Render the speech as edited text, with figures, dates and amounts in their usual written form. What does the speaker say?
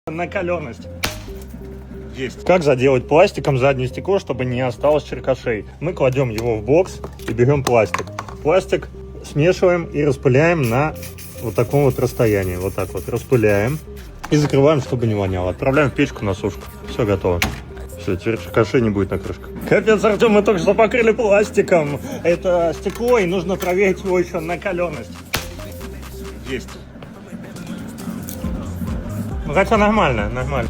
Накалённость. Есть. Как заделать пластиком заднее стекло, чтобы не осталось черкашей? Мы кладем его в бокс и берем пластик. Пластик смешиваем и распыляем на вот таком вот расстоянии. Вот так вот распыляем и закрываем, чтобы не воняло. Отправляем в печку на сушку. Все готово. Все, теперь черкашей не будет на крышках. Капец, Артем, мы только что покрыли пластиком. Это стекло, и нужно проверить его еще на накалённость. Есть. Ну, хотя нормально, нормально.